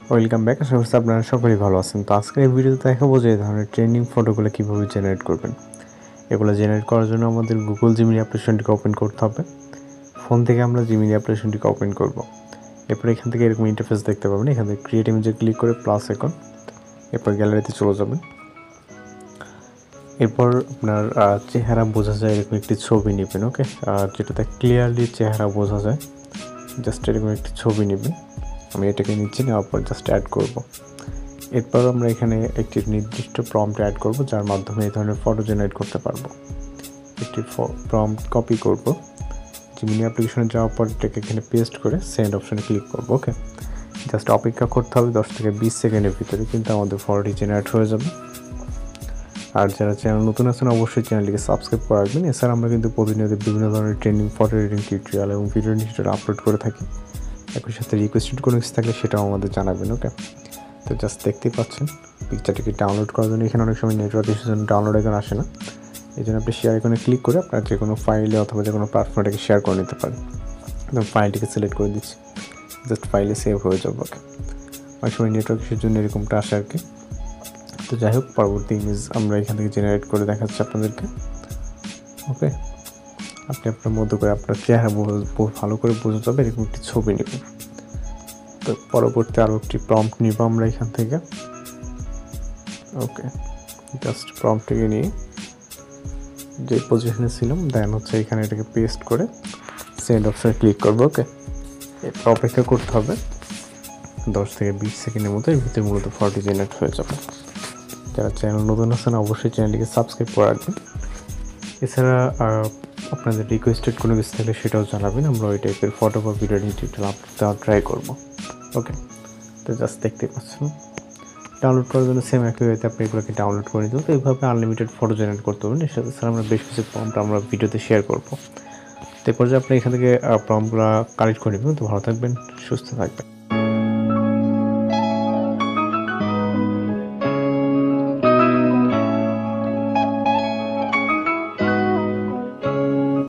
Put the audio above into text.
Welcome back. আশা করছি আপনারা সকলেই ভালো আছেন। তো আজকের এই ভিডিওতে দেখাবো যে এই ধরনের ট্রেন্ডিং ফটোগুলো কীভাবে জেনারেট করবেন। এগুলো জেনারেট করার জন্য আমাদের গুগল জিমিনি অ্যাপ্লিকেশনটিকে ওপেন করতে হবে। ফোন থেকে আমরা জিমিনি অ্যাপ্লিকেশনটিকে ওপেন করব। এরপর এখান থেকে এরকম ইন্টারফেস দেখতে পাবেন। এখান থেকে ক্রিয়েট ইমেজে ক্লিক করে প্লাস আইকন, এরপর গ্যালারিতে চলে যাবেন। এরপর আপনার চেহারা বোঝা যায় এরকম একটি ছবি নেবেন। ওকে, যেটাতে ক্লিয়ারলি চেহারা বোঝা যায়, জাস্ট এরকম একটি ছবি নেবেন। আমি এটাকে নিচে নেওয়ার পর জাস্ট অ্যাড করব। এরপর আমরা এখানে একটি নির্দিষ্ট প্রম্পট অ্যাড করব, যার মাধ্যমে এই ধরনের ফটো জেনারেট করতে পারবো। একটি প্রম্পট কপি করব, জিমিনি অ্যাপ্লিকেশনে যাওয়ার পর এটাকে এখানে পেস্ট করে সেন্ড অপশনে ক্লিক করব। ওকে, জাস্ট অপেক্ষা করতে হবে 10 থেকে 20 সেকেন্ডের ভিতরে কিন্তু আমাদের ফটোটি জেনারেট হয়ে যাবে। আর যারা চ্যানেল নতুন আছেন অবশ্যই চ্যানেলটিকে সাবস্ক্রাইব করে রাখবেন। এছাড়া আমরা কিন্তু প্রতিনিয়ত বিভিন্ন ধরনের ট্রেন্ডিং ফটো এডিটিং টিউটোরিয়াল এবং ভিডিও টিউটোরিয়াল আপলোড করে থাকি। একই সাথে রিকোয়েস্টেড কোনো কিছু থাকলে সেটাও আমাদের জানাবেন। ওকে, তো জাস্ট দেখতেই পাচ্ছেন পিকচারটিকে ডাউনলোড করার জন্য এখানে অনেক সময় নেটওয়ার্ক ইস্যুর জন্য ডাউনলোড আইকন আসে না। এই জন্য আপনি শেয়ার আইকনে ক্লিক করে আপনার যে কোনো ফাইলে অথবা যে কোনো প্ল্যাটফর্মটাকে শেয়ার করে নিতে পারেন। ফাইলটিকে সিলেক্ট করে দিচ্ছি, জাস্ট ফাইলে সেভ হয়ে যাবে। ওকে, অনেক সময় নেটওয়ার্ক ইস্যুর জন্য এরকমটা আসে আর কি। তো যাই হোক, পরবর্তী ইমেজ আমরা এখান থেকে জেনারেট করে দেখাচ্ছি আপনাদেরকে। ওকে, আপনি আপনার মতো করে আপনার চেহারা ভালো করে বোঝা যাবে এরকম একটি ছবি নেবেন। তো পরবর্তী আরও একটি প্রম্পট নিব আমরা এখান থেকে। ওকে, জাস্ট প্রম্পটটিকে নিয়ে যে পজিশনে ছিলাম দেন হচ্ছে এখানে এটাকে পেস্ট করে সেন্ড অপশনে ক্লিক করবো। ওকে, এরপর অপেক্ষা করতে হবে 10 থেকে 20 সেকেন্ডের মতো। এর ভিতরে মূলত ফটোটি জেনারেট হয়ে যাবে। যারা চ্যানেল নতুন আছেন অবশ্যই চ্যানেলটিকে সাবস্ক্রাইব করে রাখবেন। এছাড়া আপনাদের রিকোয়েস্টেড কোনো কিছু থাকলে সেটাও জানাবেন, আমরা ওই টাইপের ফটো বা ভিডিও টিউটোরিয়াল আপলোড দেওয়ার ট্রাই করবো। ওকে, তো জাস্ট দেখতে পাচ্ছেন ডাউনলোড করার জন্য সেম একই ওয়েতে আপনি এগুলোকে ডাউনলোড করে নিতে হবে। তো এইভাবে আনলিমিটেড ফটো জেনারেট করতে পারবেন। এর সাথে আমরা বেশ কিছু প্রম্পট আমরা ভিডিওতে শেয়ার করবো। তো এরপর যে আপনি এখান থেকে প্রম্পটগুলো কালেক্ট করে নেবেন। তো ভালো থাকবেন, সুস্থ থাকবেন।